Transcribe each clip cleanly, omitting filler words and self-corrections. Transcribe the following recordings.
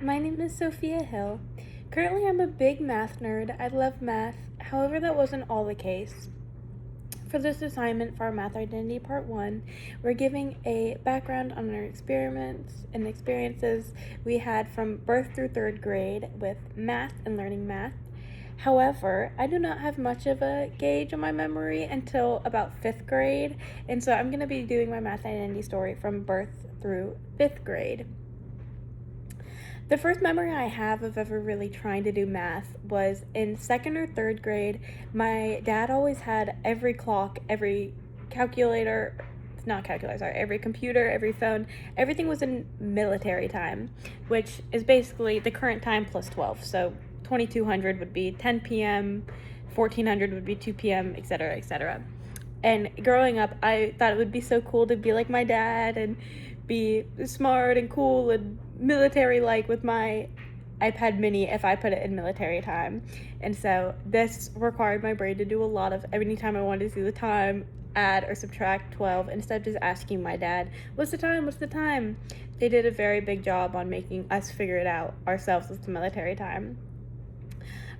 My name is Sophia Hill. Currently, I'm a big math nerd. I love math. However, that wasn't all the case. For this assignment for our Math Identity Part 1, we're giving a background on our experiments and experiences we had from birth through third grade with math and learning math. However, I do not have much of a gauge on my memory until about 5th grade, and so I'm going to be doing my math identity story from birth through 5th grade. The first memory I have of ever really trying to do math was in 2nd or 3rd grade. My dad always had every clock, every calculator, not calculator, sorry, every computer, every phone, everything was in military time, which is basically the current time plus 12. So 2200 would be 10 p.m., 1400 would be 2 p.m., etc., etc. And growing up, I thought it would be so cool to be like my dad and be smart and cool and military-like with my iPad mini if I put it in military time. And so this required my brain to do a lot of, anytime I wanted to see the time, add or subtract 12 instead of just asking my dad, what's the time? They did a very big job on making us figure it out ourselves with the military time.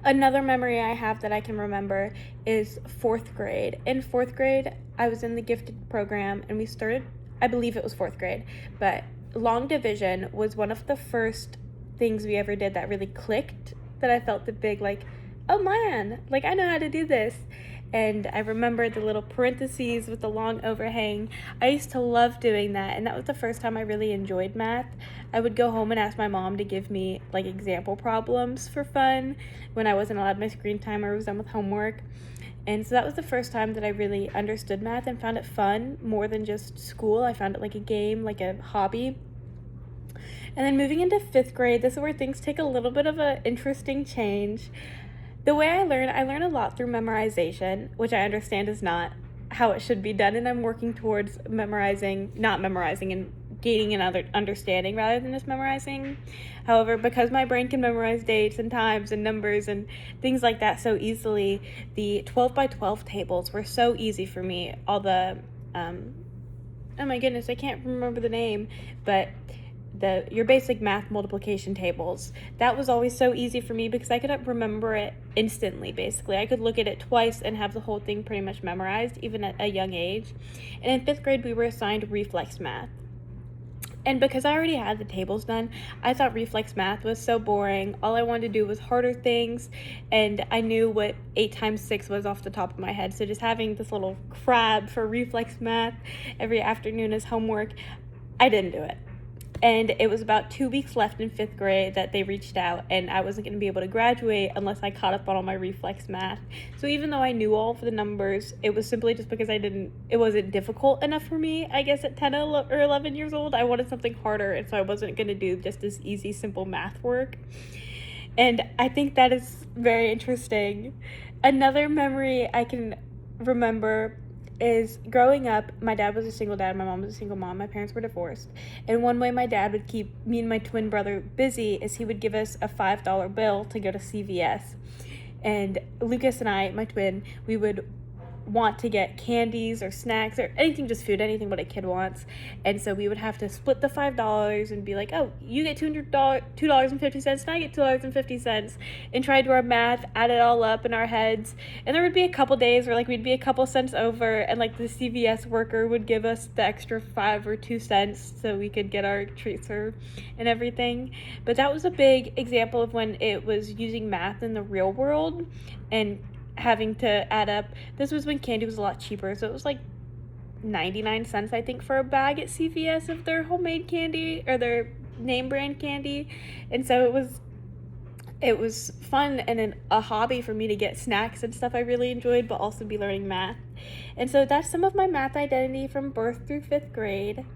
Another memory I have that I can remember is 4th grade. In 4th grade, I was in the gifted program and we started, I believe it was 4th grade, but long division was one of the first things we ever did that really clicked, that I felt the big oh man, I know how to do this. And I remember the little parentheses with the long overhang. I used to love doing that, and that was the first time I really enjoyed math. I would go home and ask my mom to give me example problems for fun when I wasn't allowed my screen time or was done with homework. And so that was the first time that I really understood math and found it fun more than just school. I found it like a game, like a hobby. And then moving into 5th grade, this is where things take a little bit of an interesting change. The way I learn a lot through memorization, which I understand is not how it should be done, and I'm working towards not memorizing and gaining another understanding rather than just memorizing. However, because my brain can memorize dates and times and numbers and things like that so easily, the 12 by 12 tables were so easy for me. All the, oh my goodness, I can't remember the name, but your basic math multiplication tables. That was always so easy for me because I could remember it instantly, basically. I could look at it twice and have the whole thing pretty much memorized, even at a young age. And in 5th grade, we were assigned reflex math. And because I already had the tables done, I thought reflex math was so boring. All I wanted to do was harder things, and I knew what 8 times 6 was off the top of my head. So just having this little crab for reflex math every afternoon as homework, I didn't do it. And it was about 2 weeks left in 5th grade that they reached out, and I wasn't going to be able to graduate unless I caught up on all my reflex math. So even though I knew all of the numbers, it was simply just because it wasn't difficult enough for me, I guess, at 10 or 11 years old. I wanted something harder, and so I wasn't going to do just this easy, simple math work. And I think that is very interesting. Another memory I can remember is growing up. My dad was a single dad, my mom was a single mom, my parents were divorced, and one way my dad would keep me and my twin brother busy is he would give us a $5 bill to go to CVS, and Lucas and I, my twin, we would want to get candies or snacks or anything, just food, anything what a kid wants. And so we would have to split the $5 and be like, oh, you get $2.50 and I get $2.50, and try to do our math, add it all up in our heads. And there would be a couple days where we'd be a couple cents over, and the CVS worker would give us the extra 5 or 2 cents so we could get our treats and everything. But that was a big example of when it was using math in the real world and having to add up. This was when candy was a lot cheaper, so it was 99 cents, I think, for a bag at CVS of their homemade candy or their name brand candy. And so it was fun and a hobby for me to get snacks and stuff I really enjoyed, but also be learning math. And so that's some of my math identity from birth through 5th grade.